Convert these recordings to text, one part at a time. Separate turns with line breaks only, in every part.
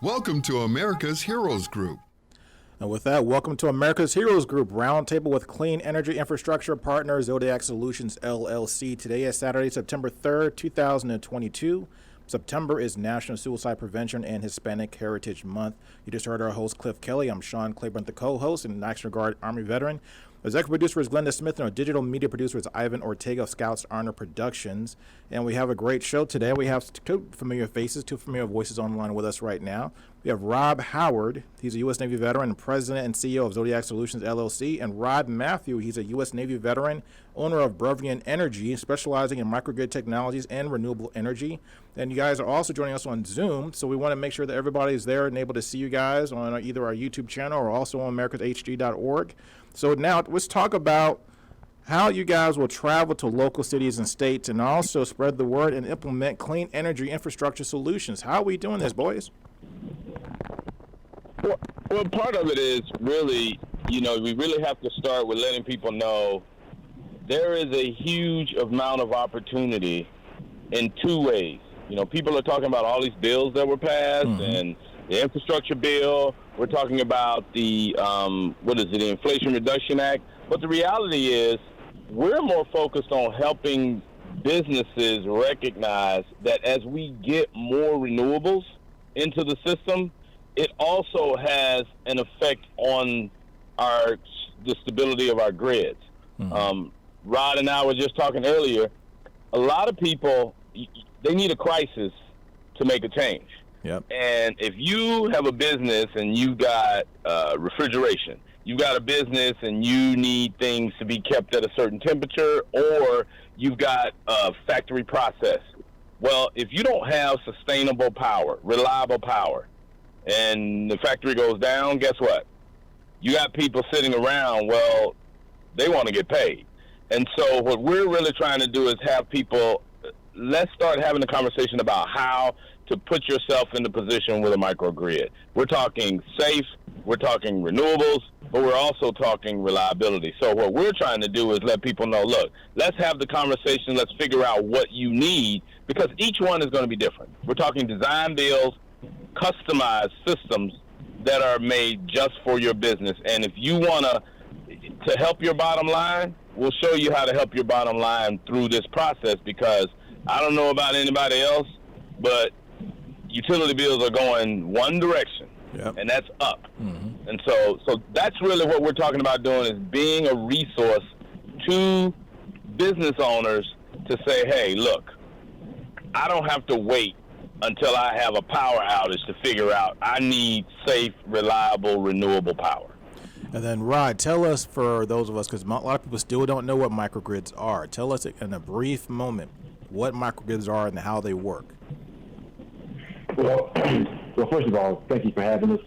Welcome to America's Heroes Group.
And with that, welcome to America's Heroes Group, Roundtable with clean energy infrastructure partner Zodiac Solutions, LLC. Today is Saturday, September 3rd, 2022. September is National Suicide Prevention and Hispanic Heritage Month. You just heard our host, Cliff Kelley. I'm Sean Claiborne, the co-host and National Guard Army veteran. Our executive producer is Glenda Smith, and our digital media producer is Ivan Ortega of Scouts Honor Productions. And we have a great show today. We have two familiar faces, two familiar voices online with us right now. We have Rob Howard. He's a U.S. Navy veteran and president and CEO of Zodiac Solutions, LLC. And Rod Matthew. He's a U.S. Navy veteran, owner of Brevian Energy, specializing in microgrid technologies and renewable energy. And you guys are also joining us on Zoom, so we want to make sure that everybody is there and able to see you guys on either our YouTube channel or also on americashg.org. So now let's talk about how you guys will travel to local cities and states and also spread the word and implement clean energy infrastructure solutions. How are we doing this, boys?
Well, part of it is really, we really have to start with letting people know there is a huge amount of opportunity in two ways. People are talking about all these bills that were passed and the infrastructure bill. We're talking about the, the Inflation Reduction Act. But the reality is we're more focused on helping businesses recognize that as we get more renewables into the system, it also has an effect on the stability of our grids. Rod and I were just talking earlier. A lot of people, they need a crisis to make a change.
Yep.
And if you have a business and you got refrigeration, you got a business and you need things to be kept at a certain temperature, or you've got a factory process. Well, if you don't have sustainable power, reliable power, and the factory goes down, guess what? You got people sitting around, well, they want to get paid. And so what we're really trying to do is have people, let's start having a conversation about how to put yourself in the position with a microgrid. We're talking safe, we're talking renewables, but we're also talking reliability. So what we're trying to do is let people know, look, let's have the conversation, let's figure out what you need, because each one is going to be different. We're talking design builds, customized systems that are made just for your business. And if you want to help your bottom line, we'll show you how to help your bottom line through this process, because I don't know about anybody else, but utility bills are going one direction, and that's up. And so that's really what we're talking about doing, is being a resource to business owners to say, hey, look, I don't have to wait until I have a power outage to figure out I need safe, reliable, renewable power.
And then, Rod, tell us, for those of us, because a lot of people still don't know what microgrids are, tell us in a brief moment what microgrids are and how they work.
Well, first of all, thank you for having us.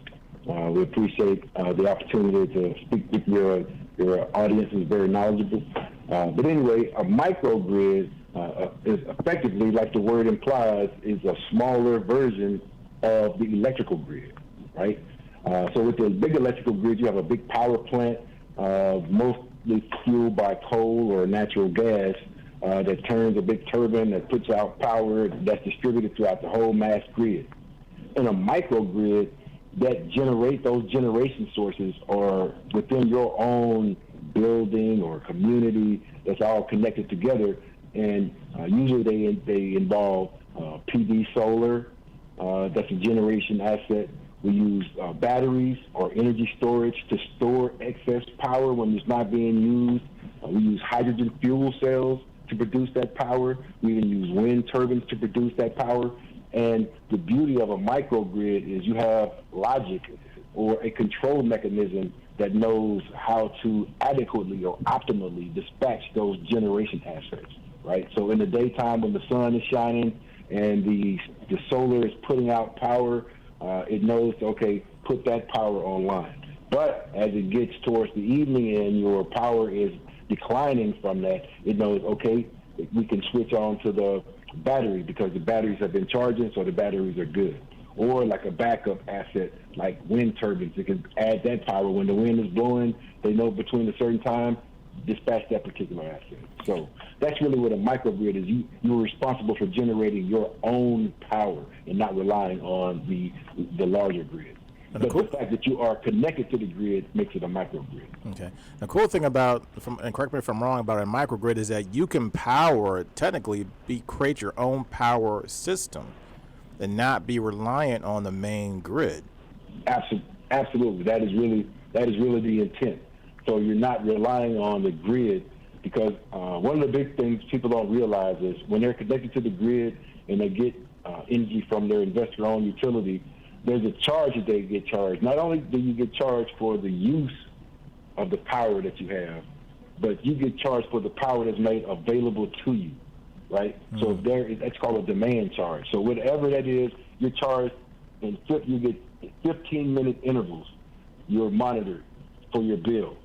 We appreciate the opportunity to speak with your audience is very knowledgeable. But anyway, a microgrid is effectively, like the word implies, is a smaller version of the electrical grid, right? So with the big electrical grid, you have a big power plant, mostly fueled by coal or natural gas, that turns a big turbine that puts out power that's distributed throughout the whole mass grid. In a microgrid, those generation sources are within your own building or community that's all connected together, and usually they involve PV solar, that's a generation asset. We use batteries or energy storage to store excess power when it's not being used. We use hydrogen fuel cells to produce that power. We even use wind turbines to produce that power. And the beauty of a microgrid is you have logic or a control mechanism that knows how to adequately or optimally dispatch those generation assets, right? So in the daytime when the sun is shining and the solar is putting out power, it knows, okay, put that power online. But as it gets towards the evening and your power is declining from that, it knows, okay, we can switch on to the battery because the batteries have been charging, so the batteries are good. Or like a backup asset like wind turbines, it can add that power. When the wind is blowing, they know between a certain time, dispatch that particular asset. So that's really what a microgrid is. You're responsible for generating your own power and not relying on the larger grid. But the fact that you are connected to the grid makes it a microgrid.
Okay. The cool thing about, and correct me if I'm wrong, about a microgrid is that you can create your own power system and not be reliant on the main grid.
Absolutely. That is really the intent. So you're not relying on the grid, because one of the big things people don't realize is when they're connected to the grid and they get energy from their investor-owned utility, there's a charge that they get charged. Not only do you get charged for the use of the power that you have, but you get charged for the power that's made available to you, right? Mm-hmm. So that's called a demand charge. So whatever that is, you're charged, and you get 15-minute intervals. You're monitored for your bill.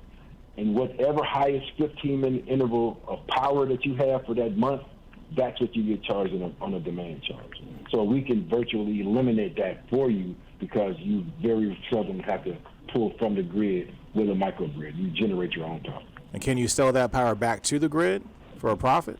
And whatever highest 15-minute interval of power that you have for that month, that's what you get charged on a demand charge. So we can virtually eliminate that for you, because you very seldom have to pull from the grid with a microgrid. You generate your own power.
And can you sell that power back to the grid for a profit?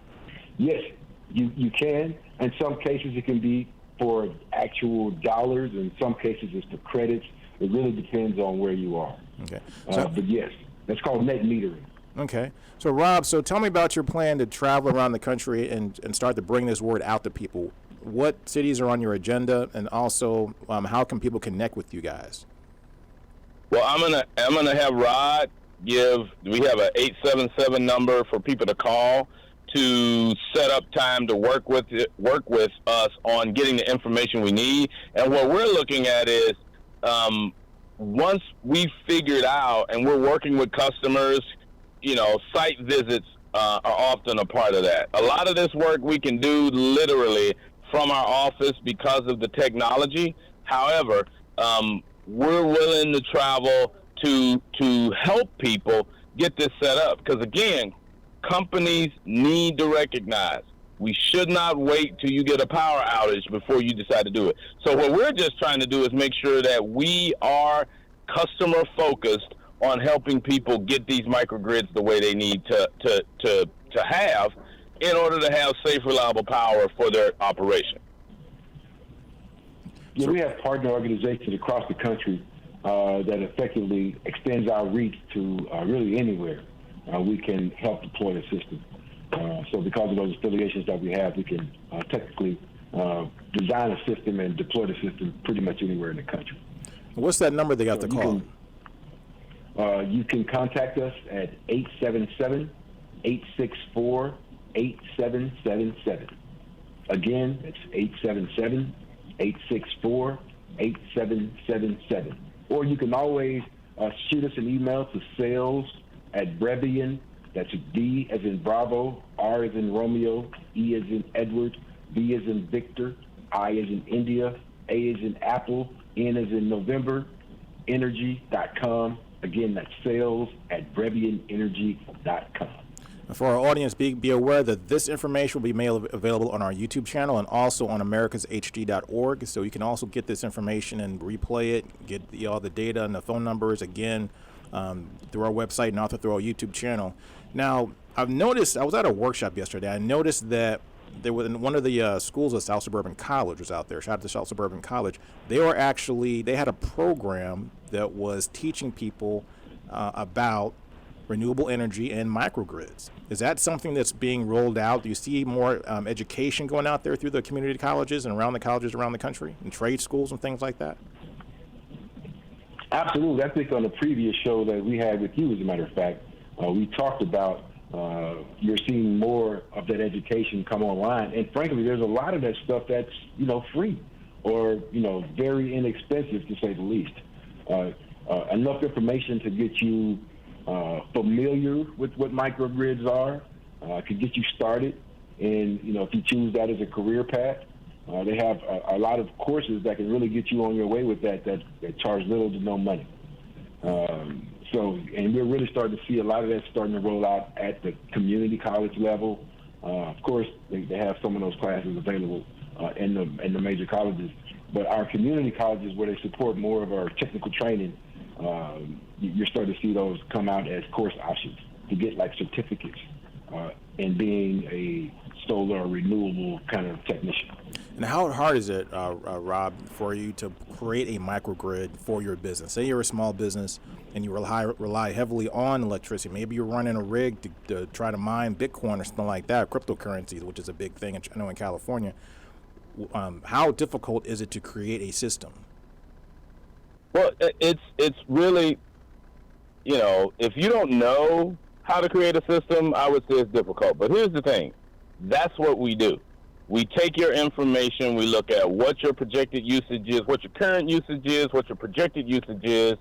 Yes, you can. In some cases, it can be for actual dollars. In some cases, it's for credits. It really depends on where you are.
Okay.
But yes, that's called net metering.
Okay. So, Rob, tell me about your plan to travel around the country and start to bring this word out to people. What cities are on your agenda, and also how can people connect with you guys?
Well, I'm gonna have Rod give. We have an 877 number for people to call to set up time to work with us on getting the information we need. And what we're looking at is once we figured out, and we're working with customers, site visits are often a part of that. A lot of this work we can do literally from our office because of the technology. However, we're willing to travel to help people get this set up, because again, companies need to recognize we should not wait till you get a power outage before you decide to do it. So what we're just trying to do is make sure that we are customer focused on helping people get these microgrids the way they need to have in order to have safe, reliable power for their operation.
Yeah, we have partner organizations across the country that effectively extends our reach to really anywhere we can help deploy the system. So because of those affiliations that we have, we can technically design a system and deploy the system pretty much anywhere in the country.
What's that number they have to call?
You can contact us at 877-864-8777. Again, it's 877-864-8777. Or you can always shoot us an email to sales@Brevian. That's D as in Bravo, R as in Romeo, E as in Edward, V as in Victor, I as in India, A as in Apple, N as in November, energy.com. Again, that's sales@BrevianEnergy.com.
For our audience, be aware that this information will be made available on our YouTube channel and also on americashd.org. So you can also get this information and replay it, get all the data and the phone numbers again through our website and also through our YouTube channel. Now, I've noticed, I was at a workshop yesterday. I noticed that there was one of the schools of South Suburban College was out there. Shout out to South Suburban College. They had a program that was teaching people about renewable energy and microgrids. Is that something that's being rolled out? Do you see more education going out there through the community colleges and around the colleges around the country and trade schools and things like that?
Absolutely. I think on the previous show that we had with you, as a matter of fact, we talked about you're seeing more of that education come online. And frankly, there's a lot of that stuff that's, free or, very inexpensive, to say the least. Enough information to get you familiar with what microgrids are, could get you started. And, if you choose that as a career path, they have a lot of courses that can really get you on your way with that charge little to no money. And we're really starting to see a lot of that starting to roll out at the community college level. Of course, they have some of those classes available in the major colleges. But our community colleges, where they support more of our technical training, you're starting to see those come out as course options. to get like certificates in being a solar or renewable kind of technician.
And how hard is it, Rob, for you to create a microgrid for your business? Say you're a small business and you rely heavily on electricity. Maybe you're running a rig to try to mine Bitcoin or something like that, cryptocurrencies, which is a big thing, I know, in California. How difficult is it to create a system?
Well, it's really, if you don't know how to create a system, I would say it's difficult. But here's the thing. That's what we do. We take your information, we look at what your projected usage is, what your current usage is, what your projected usage is,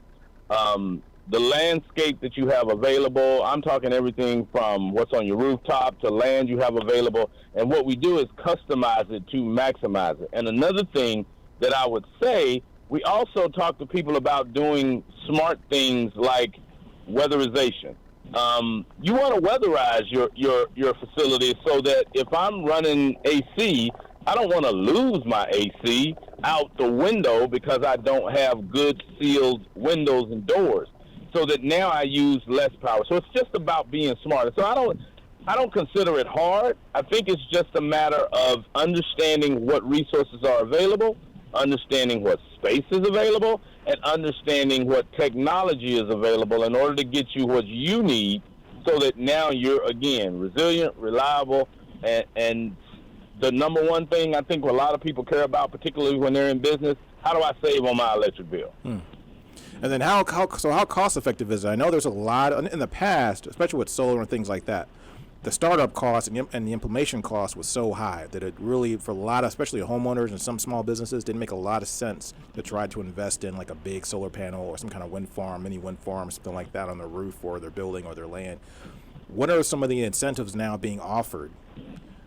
the landscape that you have available. I'm talking everything from what's on your rooftop to land you have available. And what we do is customize it to maximize it. And another thing that I would say, we also talk to people about doing smart things like weatherization. You want to weatherize your facility so that if I'm running AC, I don't want to lose my AC out the window because I don't have good sealed windows and doors, so that now I use less power. So it's just about being smart. So I don't consider it hard. I think it's just a matter of understanding what resources are available, understanding what space is available, and understanding what technology is available in order to get you what you need so that now you're, again, resilient, reliable, and the number one thing I think a lot of people care about, particularly when they're in business, how do I save on my electric bill?
And then how cost effective is it? I know there's a lot in the past, especially with solar and things like that. The startup cost and the implementation cost was so high that it really, for a lot of, especially homeowners and some small businesses, didn't make a lot of sense to try to invest in like a big solar panel or some kind of wind farm, mini wind farm, something like that on their roof or their building or their land. What are some of the incentives now being offered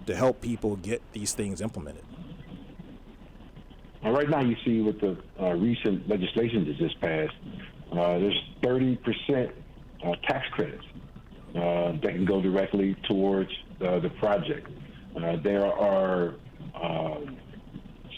to help people get these things implemented?
Right now, you see with the recent legislation that just passed, there's 30% tax credits that can go directly towards the project. There are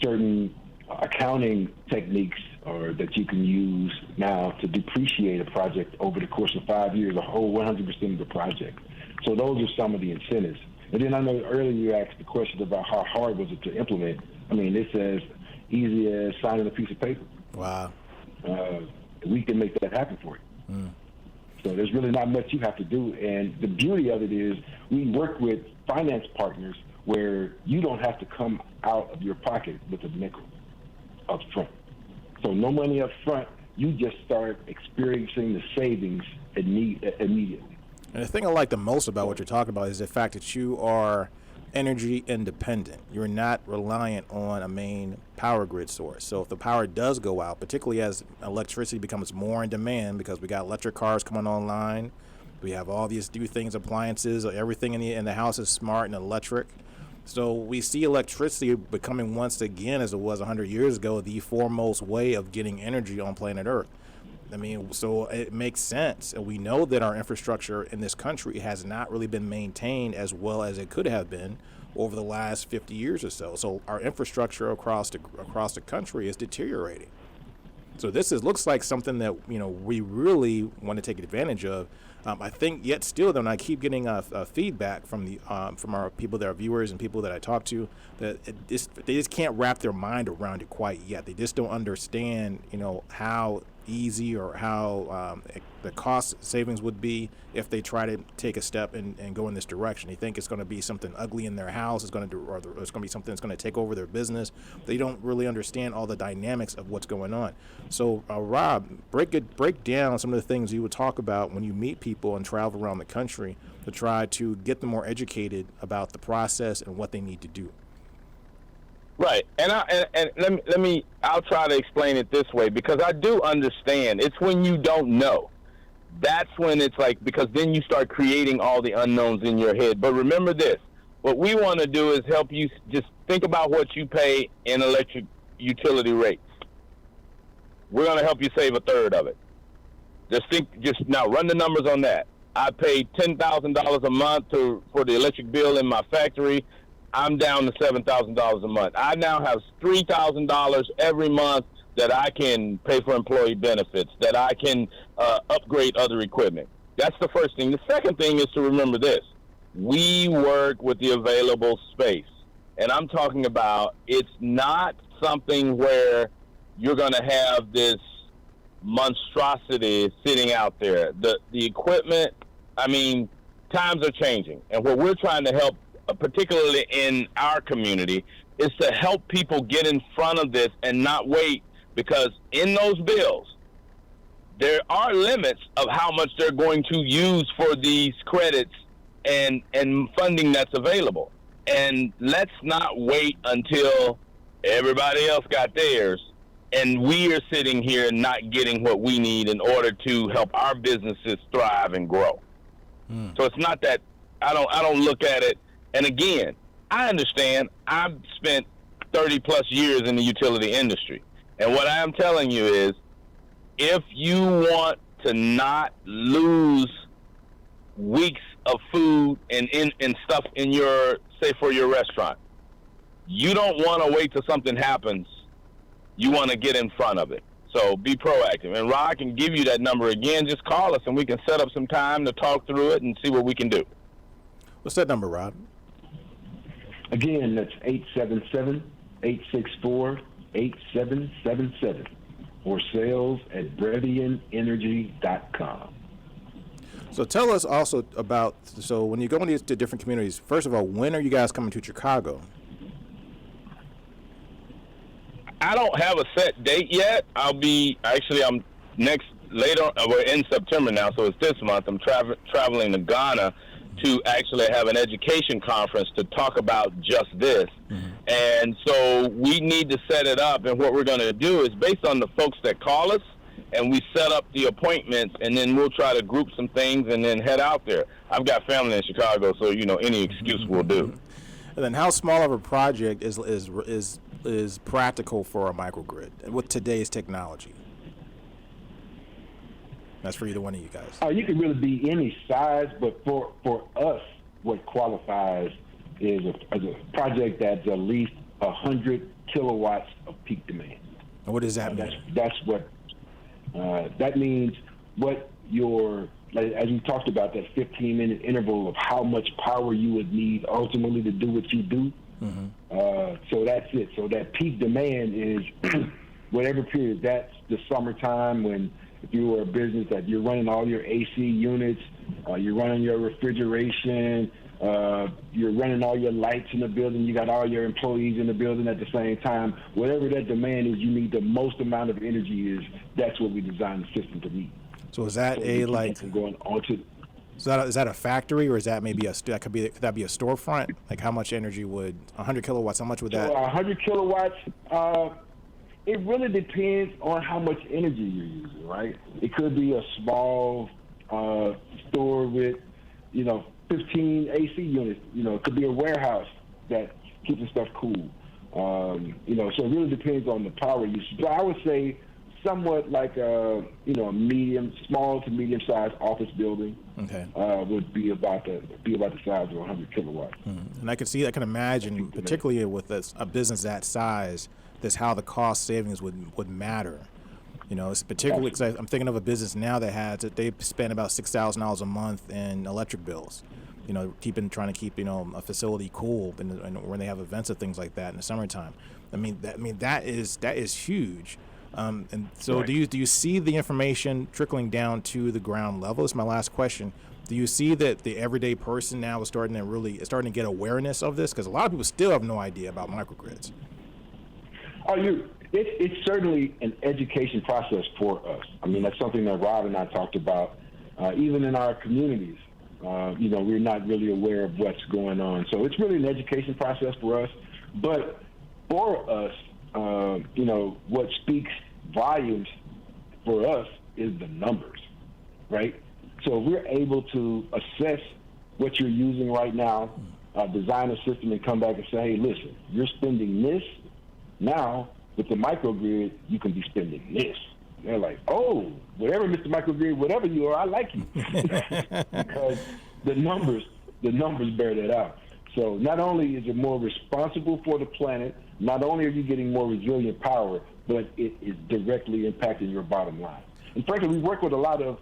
certain accounting techniques that you can use now to depreciate a project over the course of 5 years, a whole 100% of the project. So those are some of the incentives. And then I know earlier you asked the question about how hard was it to implement. I mean, it's as easy as signing a piece of paper.
Wow.
We can make that happen for you. So there's really not much you have to do. And the beauty of it is we work with finance partners where you don't have to come out of your pocket with a nickel up front. So no money up front, you just start experiencing the savings immediately.
And the thing I like the most about what you're talking about is the fact that you are energy independent. You're not reliant on a main power grid source. So if the power does go out, particularly as electricity becomes more in demand because we got electric cars coming online, we have all these new things, appliances, everything in the house is smart and electric. So we see electricity becoming once again, as it was 100 years ago, the foremost way of getting energy on planet Earth. I mean, so it makes sense. And we know that our infrastructure in this country has not really been maintained as well as it could have been over the last 50 years or so. So our infrastructure across the country is deteriorating. So this looks like something that, we really want to take advantage of. I think yet still, though, and I keep getting feedback from our people that are viewers and people that I talk to, that they just can't wrap their mind around it quite yet. They just don't understand, how easy or how the cost savings would be if they try to take a step and go in this direction. They think it's going to be something ugly in their house. It's going to be something that's going to take over their business. They don't really understand all the dynamics of what's going on. So, Rob, break down some of the things you would talk about when you meet people and travel around the country to try to get them more educated about the process and what they need to do.
Right, and I'll try to explain it this way because I do understand. It's when you don't know. That's when it's like, because then you start creating all the unknowns in your head. But remember this, what we want to do is help you just think about what you pay in electric utility rates. We're going to help you save a third of it. Just now run the numbers on that. I pay $10,000 a month for the electric bill in my factory. I'm down to $7,000 a month. I now have $3,000 every month that I can pay for employee benefits, that I can upgrade other equipment. That's the first thing. The second thing is to remember this. We work with the available space. And I'm talking about it's not something where you're going to have this monstrosity sitting out there. The equipment, I mean, times are changing. And what we're trying to help, particularly in our community, is to help people get in front of this and not wait, because in those bills, there are limits of how much they're going to use for these credits and funding that's available. And let's not wait until everybody else got theirs and we are sitting here not getting what we need in order to help our businesses thrive and grow. So it's not that I don't look at it. And again, I understand I've spent 30 plus years in the utility industry. And what I am telling you is, if you want to not lose weeks of food and stuff in your, say for your restaurant, you don't want to wait till something happens. You want to get in front of it. So be proactive. And Rod can give you that number again. Just call us and we can set up some time to talk through it and see what we can do.
What's that number, Rod?
Again, that's 877-864-8777 or sales@brevianenergy.com.
So tell us also about, so when you go into different communities, first of all, when are you guys coming to Chicago?
I don't have a set date yet. I'm we're in September now, so it's this month. I'm traveling to Ghana to actually have an education conference to talk about just this. And so we need to set it up, and what we're going to do is based on the folks that call us, and we set up the appointments, and then we'll try to group some things and then head out there. I've got family in Chicago, so any excuse will do.
And then how small of a project is practical for a microgrid with today's technology? That's for either one of you guys.
You can really be any size, but for us, what qualifies is a project that's at least 100 kilowatts of peak demand.
And what does that mean?
That's what that means. What as we talked about, that 15-minute interval of how much power you would need ultimately to do what you do. So that's it. So that peak demand is whatever period. That's the summertime when, if you were a business that you're running all your AC units, you're running your refrigeration, you're running all your lights in the building, you got all your employees in the building at the same time. Whatever that demand is, you need the most amount of energy that's what we designed the system to meet.
So is that is that a factory, or is that maybe could that be a storefront? Like how much energy would 100 kilowatts? How much would that?
So 100 kilowatts. It really depends on how much energy you're using, right? It could be a small store with, 15 AC units. It could be a warehouse that keeps the stuff cool. So it really depends on the power usage. But I would say somewhat like a small to medium sized office building. Okay. Would be about the size of 100 kilowatts.
And I can imagine, particularly with a business that size, that's how the cost savings would matter. It's particularly because I'm thinking of a business now that they spend about $6,000 a month in electric bills. Trying to keep a facility cool and when they have events and things like that in the summertime. That is huge. And so right. Do you see the information trickling down to the ground level? This is my last question. Do you see that the everyday person now is starting to get awareness of this? Because a lot of people still have no idea about microgrids.
It's certainly an education process for us. That's something that Rob and I talked about. Even in our communities, we're not really aware of what's going on. So it's really an education process for us. But for us, what speaks volumes for us is the numbers, right? So we're able to assess what you're using right now, design a system and come back and say, hey, listen, you're spending this. Now, with the microgrid, you can be spending this. And they're like, oh, whatever, Mr. Microgrid, whatever you are, I like you. Because the numbers bear that out. So not only is it more responsible for the planet, not only are you getting more resilient power, but it is directly impacting your bottom line. And frankly, we work with a lot of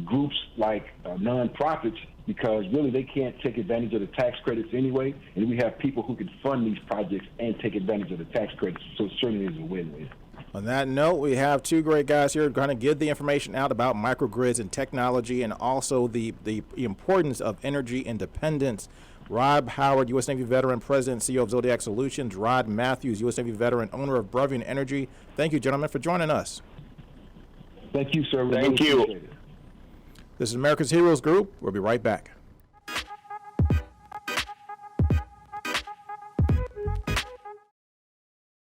groups like nonprofits, because really they can't take advantage of the tax credits anyway, and we have people who can fund these projects and take advantage of the tax credits, so it certainly is a win-win.
On that note, we have two great guys here going to give the information out about microgrids and technology, and also the importance of energy independence. Rob Howard, U.S. Navy veteran, president and CEO of Zodiac Solutions. Rod Matthews, U.S. Navy veteran, owner of Brevian Energy. Thank you, gentlemen, for joining us.
Thank you, sir.
Thank you.
Appreciate it.
This is America's Heroes Group. We'll be right back.